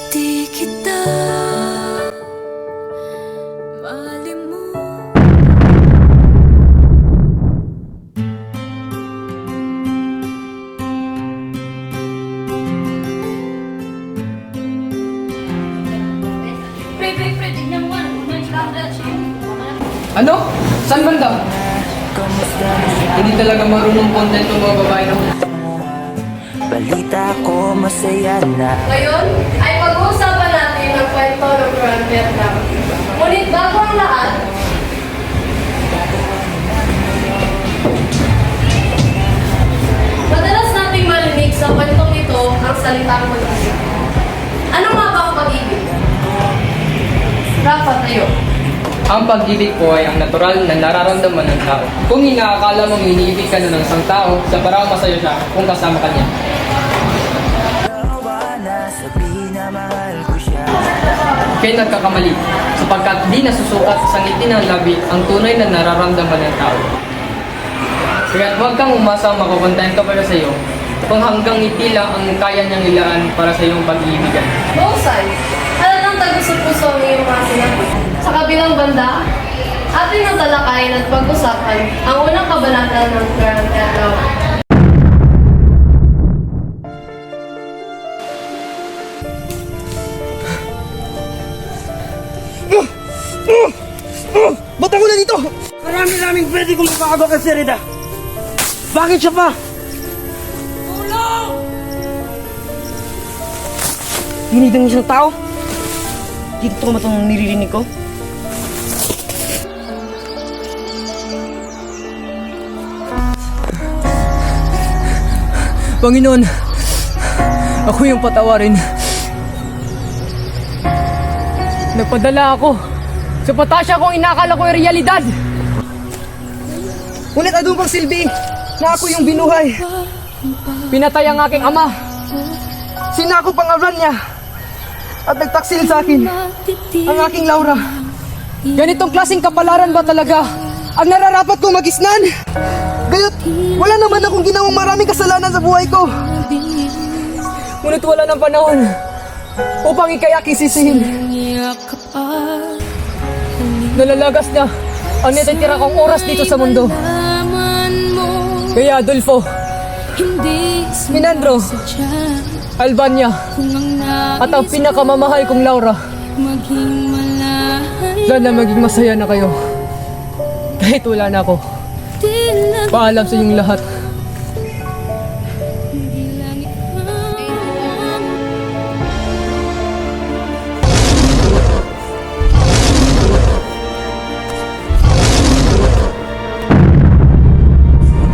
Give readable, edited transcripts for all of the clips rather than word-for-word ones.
Di kita malimutan. Pre, tignan mo nga. Ano? Saan banda? Hindi talaga marunong content ng mga babae na. Balita ko masaya na. Ngayon ay pag-uusapan natin ang kwento ng Grand Vietnam. Ngunit bago ang lahat, madalas nating marinig sa kwentong ito ang salitang pag-ibig. Ano nga ba ang pag-ibig? Rafa, tayo. Ang pag-ibig po ay ang natural na nararamdaman ng tao. Kung inaakala mong iniibig ka na ng isang tao, sa parang masaya siya kung kasama ka niya. Gawa na sabihin na mahal ko siya. Kaya nagkakamali, sapagkat di nasusukat sa ngiti ng labi ang tunay na nararamdaman ng tao. Kaya huwag kang umasa makukontahin ka para sa iyo, kung hanggang ngiti lang ang kaya niyang ilaan para sa iyong pag-iibigan. Bonsai, talagang tagusto-puso ang iyong mga sinabi. Sa kabilang banda, atin ang talakayin at pag-usapan ang unang kabanata ng Grand Vietnam. Ba't ako na dito? Marami-raming pwede kong ipakagawa kay Serida. Bakit siya pa? Tulong! Dinig ng isang tao? Dito ko matang niririnig ko? Panginoon, ako yung patawarin. Nagpadala ako sa patasya kung inakala ko yung realidad. Ngunit ano bang silbi na ako yung binuhay? Pinatay ang aking ama. Sinakop ang aran niya at nagtaksil sa akin ang aking Laura. Ganitong klaseng kapalaran ba talaga Ang nararapat kong magisnan. Gayot, wala naman akong ginawang maraming kasalanan sa buhay ko. Ngunit wala ng panahon upang ikay aking sisihin. Nalalagas na ang natitira kong oras dito sa mundo. Kaya Adolfo, Minandro, Albania, at ang pinakamamahal kong Laura, sana maging masaya na kayo. Kahit wala na ako. Paalam sa inyong lahat.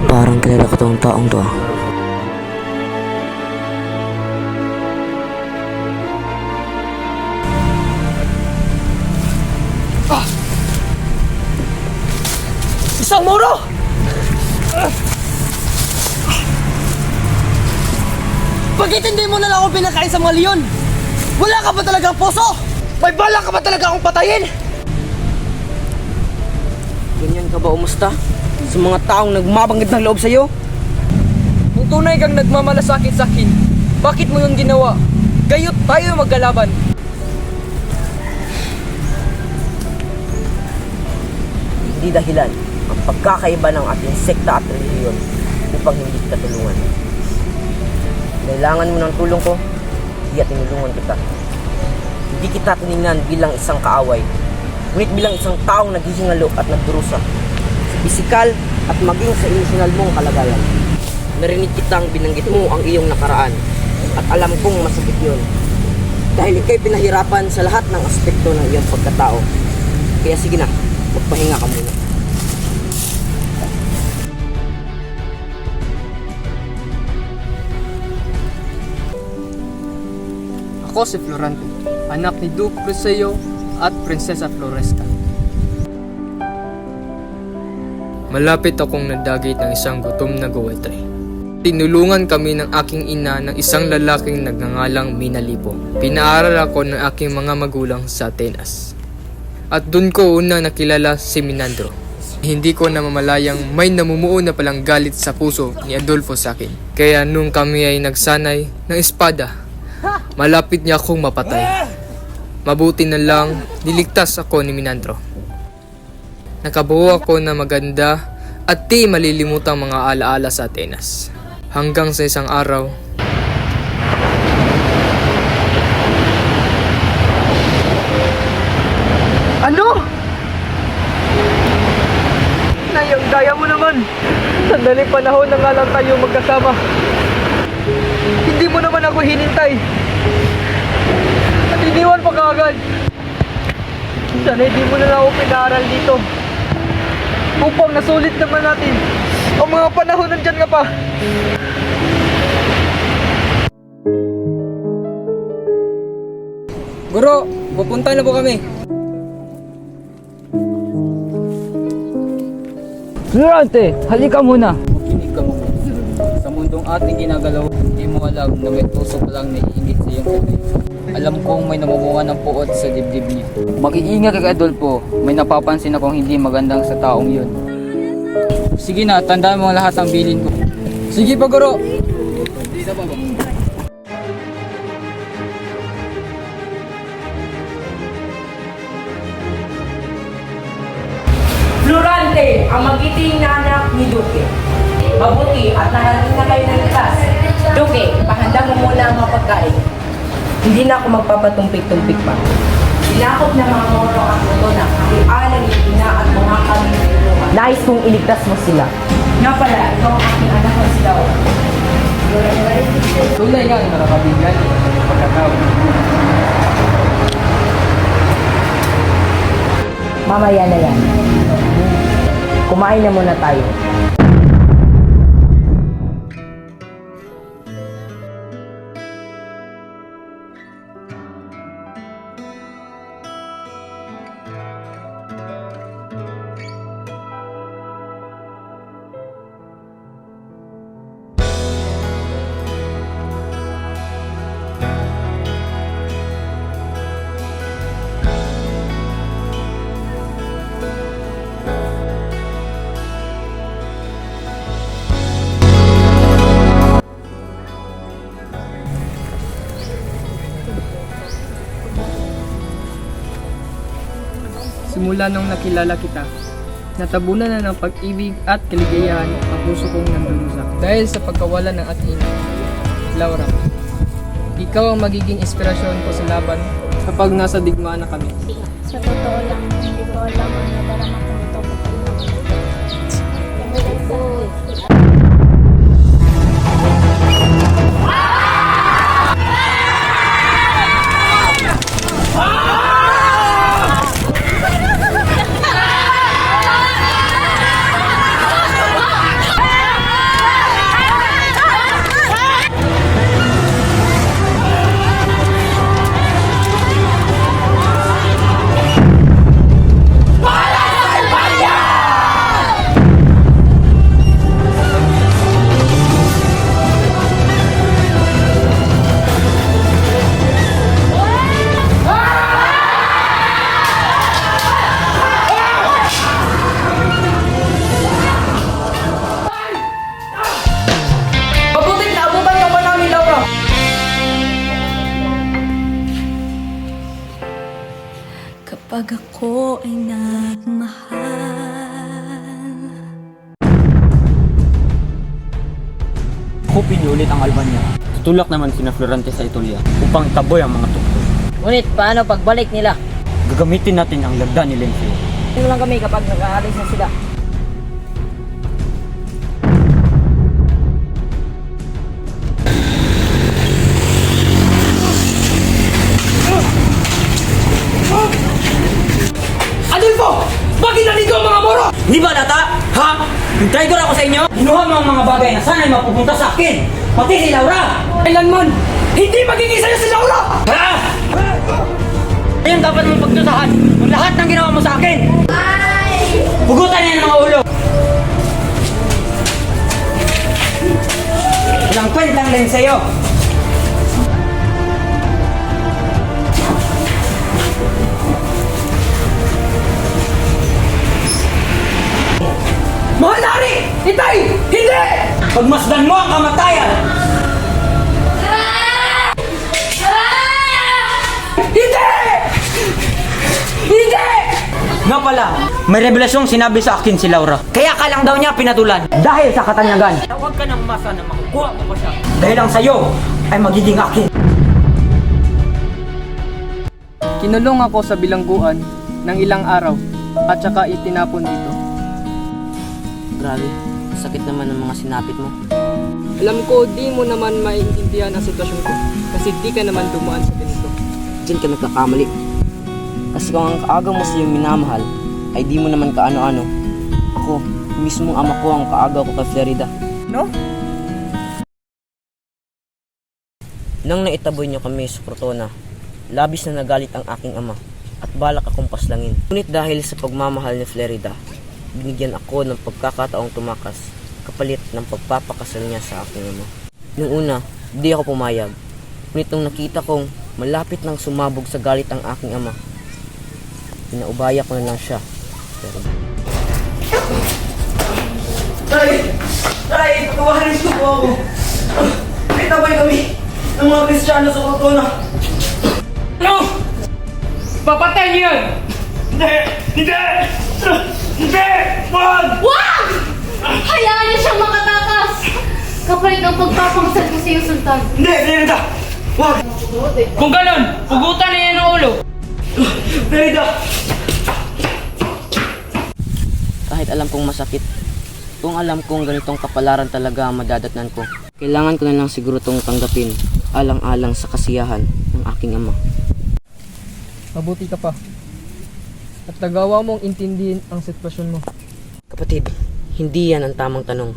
Parang kilala ko tong taong to. Isang moro! Bakit hindi mo na lang ako pinakain sa mga leon? Wala ka ba talagang puso? May bala ka ba talaga akong patayin? Ganyan ka ba umusta? Sa mga taong nagmabangit ng loob sa'yo? Kung tunay kang nagmamalasakit sa akin, bakit mo yung ginawa? Gayot tayo magkalaban. Hindi dahilan ang pagkakaiba ng ating sekta at relihiyon upang hindi kita tulungan. Kailangan mo ng tulong ko, kaya tinulungan kita. Hindi kita tinignan bilang isang kaaway, ngunit bilang isang taong naghihingalo at nagdurusa sa pisikal at maging sa emosyonal mong kalagayan. Narinig kitang binanggit mo ang iyong nakaraan at alam kong masakit yun. Dahil ikay pinahirapan sa lahat ng aspekto ng iyong pagkatao. Kaya sige na, magpahinga ka muna. Ako si Florante, anak ni Duke Cruceo at Prinsesa Floresca. Malapit akong nadagit ng isang gutom na guwetay. Tinulungan kami ng aking ina ng isang lalaking nagngangalang Minalipo. Pinaaral ako ng aking mga magulang sa Atenas. At doon ko una nakilala si Minandro. Hindi ko namamalayang may namumuo na palang galit sa puso ni Adolfo sa akin. Kaya nung kami ay nagsanay ng espada, malapit niya akong mapatay. Mabuti na lang, niligtas ako ni Minandro. Nakabuo ako na maganda at di malilimutang mga alaala sa Atenas. Hanggang sa isang araw, Ano? Nayang daya mo naman. Sandaling panahon na nga lang tayo magkasama. Hindi mo naman ako hinintay. At iniwan pa kaagad. Sana hindi mo na lang ako pinaaral dito. Upang nasulit naman natin ang mga panahon nandyan ka pa. Guro, pupunta na po kami. Florante, halika muna. Makinig ka mo. Sa mundong ating ginagalaw, hindi mo alam na may puso pa lang naiingit sa iyong kamay. Alam kong may namumunga ng puot sa dibdib niya. Mag-iingat kay Adolfo, may napapansin akong hindi magandang sa taong yun. Sige na, tandaan mo lahat ng bilin ko. Sige pa, Guro. Florante, ang magiting na anak ni Duque. Mabuti at narating na kayo ng ligtas. Duque, pahanda mo muna ang mga pagkain. Hindi na ako magpapatumpik-tumpik pa. Sinakop na mga moro at luto na kahialan ng ina at mga kaluluwa. Nais kong iligtas mo sila. Nga pala, ikaw ang aking anak ng silaw. Tunay nga, nakakabigyan ng pagkatao. Mamaya na yan. Kumain na muna tayo. Simula nung nakilala kita, natabunan na ng pag-ibig at kaligayahan ang puso kong nandulusak. Dahil sa pagkawala ng ating ina, Laura, ikaw ang magiging inspirasyon ko sa laban kapag nasa digmaan na kami. Sa totoo lang, hindi ko alam ang nadarama ko nito ko. Kapag ako ay nagmahal, Kupin niyo ulit ang Albania. Tutulak naman sina Florante sa Itolia upang taboy ang mga tuktok. Ngunit paano pagbalik nila? Gagamitin natin ang lagda ni Lencio. Tingnan lang kami kapag nakaalis na sila. Hindi ba lata? Ha? Nag-traitor ako sa inyo? Ginuha mo ang mga bagay na sana'y mapupunta sa akin. Pati si Laura. Kailanman, hindi magiging sa'yo si Laura! Ha? Ayun dapat mong pagdusahan kung lahat ng ginawa mo sa akin. Pugutan niya ng mga ulo. Walang kwentang din sa'yo. Mahal na Ari! Itay! Hindi! Pagmasdan mo ang kamatayan. Hindi! Hindi! Nga pala, may revelasyong sinabi sa akin si Laura. Kaya ka lang daw niya pinatulan dahil sa katanyagan. Huwag ka nang masa na makukuha mo pa siya. Dahil ang sayo ay magiging akin. Kinulong ako sa bilangguan ng ilang araw at saka itinapon dito. Grabe, sakit naman ng mga sinapit mo. Alam ko di mo naman maintindihan ang sitwasyon ko kasi di ka naman dumaan sa ganito. Diyan ka nagkakamali. Kasi kung ang kaagaw mo sa iyong minamahal, ay di mo naman kaano-ano. Ako, mismo ama ko ang kaagaw ko kay Florida. No? Nang naitaboy niyo kami sa Cortona, labis na nagalit ang aking ama at balak akong paslangin. Ngunit dahil sa pagmamahal ni Florida, binigyan ako ng pagkakataong tumakas kapalit ng pagpapakasal niya sa aking ama. Noong una, di ako pumayag. Ngunit nung nakita kong malapit nang sumabog sa galit ang aking ama, pinaubaya ko na lang siya. Pero Tay, pagkawahanin ko po ako. May tabay kami ng mga Kristiyano sa Cortona. Ano? Papatay niyo yun! Hindi! Hindi! Hindi! Wag! Wag! Hayaan niyo siyang makatakas! Kapalit ng pagpapakasal ko sa iyo, Sultan. Hindi! Florida! Wag! Kung ganun, pugutan na yan ang ulo! Florida! kahit alam kong masakit, kung alam kong ganitong kapalaran talaga ang madadatnan ko, kailangan ko na lang siguro itong tanggapin, alang-alang sa kasiyahan ng aking ama. Mabuti ka pa. At nagawa mong intindihin ang sitwasyon mo. Kapatid, hindi yan ang tamang tanong.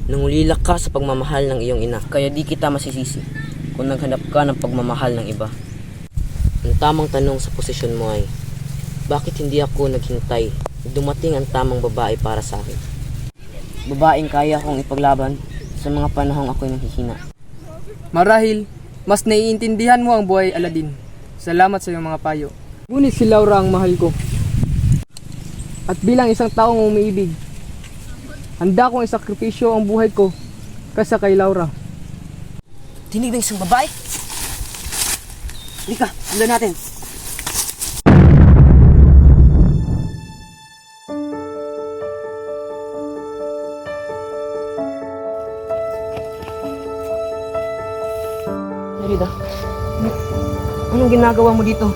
Nangulila ka sa pagmamahal ng iyong ina, kaya di kita masisisi kung naghanap ka ng pagmamahal ng iba. Ang tamang tanong sa posisyon mo ay, bakit hindi ako naghintay na dumating ang tamang babae para sa akin? Babaeng kaya kong ipaglaban sa mga panahong ako'y nanghihina. Marahil, mas naiintindihan mo ang buhay Aladdin. Salamat sa iyong mga payo. Ngunit si Laura ang mahal ko. At bilang isang taong umiibig, handa kong isakripisyo ang buhay ko kaysa kay Laura. Tinig ng isang babae? Halika, sundan natin. Merida, anong ginagawa mo dito?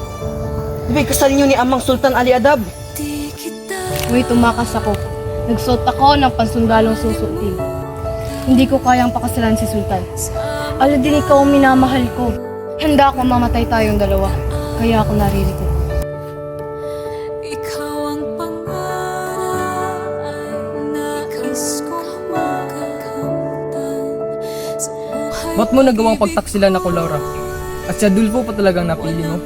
Di ba'y kasal niyo ni Amang Sultan Ali Adab? Uy, tumakas ako. Nagsuot ako ng pansundalong susutin. Hindi ko kayang pakasalan si Sultan. Aladdin, ikaw ang minamahal ko. Handa ako mamatay tayong dalawa. Kaya ako naririto. Ikaw ang pangarap ay nais kong makakamtan sa buhay. Ba't mo nagawang pagtaksilan ako, Laura? At si Adolfo pa talagang napili mo?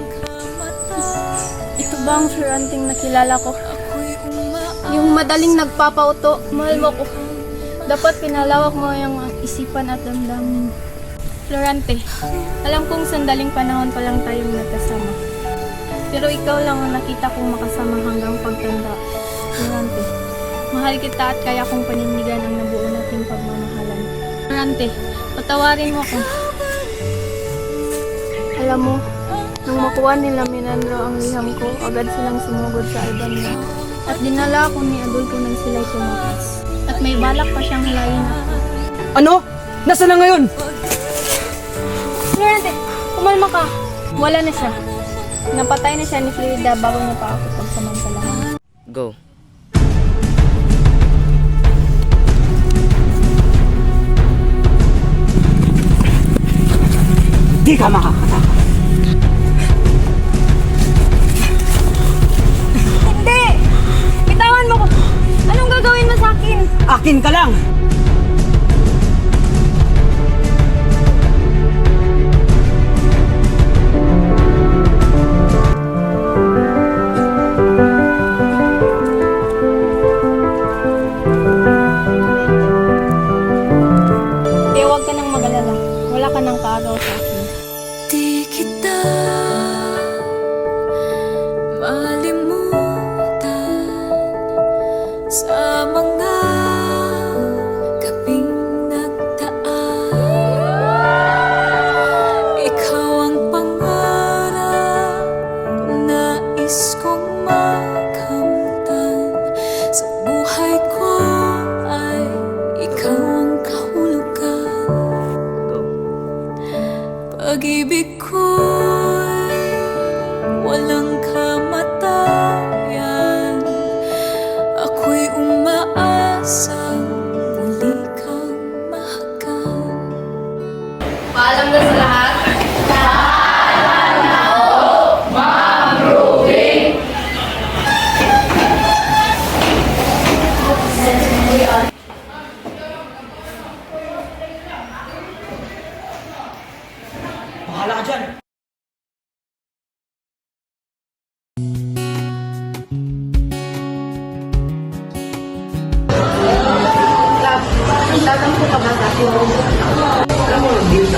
Ito ba ang Floranting nakilala ko? Ako'y Yung madaling nagpapauto, mahal mo ko. Dapat pinalawak mo yung isipan at damdamin. Florante, alam kong sandaling panahon pa lang tayong nagkasama. Pero ikaw lang ang nakita kong makasama hanggang pagtanda. Florante, mahal kita at kaya kong panindigan ang nabuo nating pagmamahalan. Florante, patawarin mo ako. Alam mo, nung makuha nila Minandro ang liham ko, agad silang sumugod sa Albania. At dinala ako ni Adolfo nang sila'y tumakas. At may balak pa siyang hilayin ako. Ano? Nasaan na ngayon? Florante, kumalma ka. Wala na siya. Napatay na siya ni Florida bago niya pa ako pagsamantalahan. Go. Di ka makakatakas. Hindi! Bitawan mo ko! Anong Akin ka lang! Kaya huwag ka nang mag-alala. Wala ka nang kaagaw sa akin. Di kita malimutan sa mga gabing nagdaan. Ikaw ang pangarap, nais kong makamtan. Sa buhay ko ay ikaw ang kahulugan. Pag-ibig ko'y walang kamatayan. Ako'y umaasang muli kang mahagan. Paalam na sa lahat. Bahala ka dyan!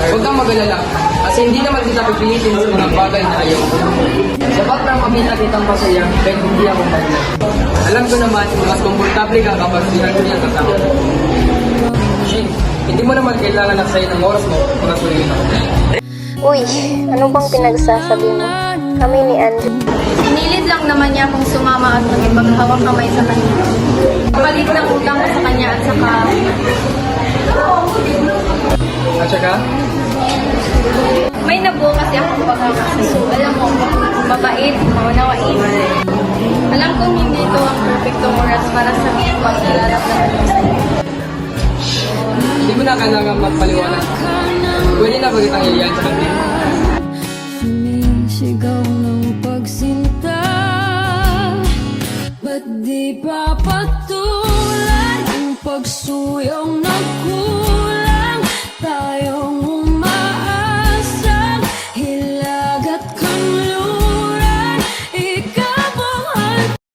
Huwag kang mag-alala, kasi hindi naman kita pipilitin sa mga bagay na ayaw. Sapat na makita kitang masaya, kahit hindi ako magla. Alam ko naman, mas komportable ka kapag sinabi ang kasama. Shin, hindi mo naman kailangan nagsaya ng oras mo para suliin ako. Uy, ano bang pinagsasabi mo? Kami ni Andrew. Pinilit lang naman niya akong sumama at makipaghawak kamay sa kanya. Kapalit ng utang ko sa kanya at saka... At saka, May nabuo kasi akong pagkakasaso. Alam mo, mabait, maunawain. Alam kong hindi ito ang perfectong oras para sa pagkilalap na sa'yo. hindi mo na kailangan magpaliwanag. Pwede na ba kitang iliyan sa kanya? Sumisigaw ng pagsinta, ba't di pa patulan ang pagsuyong ng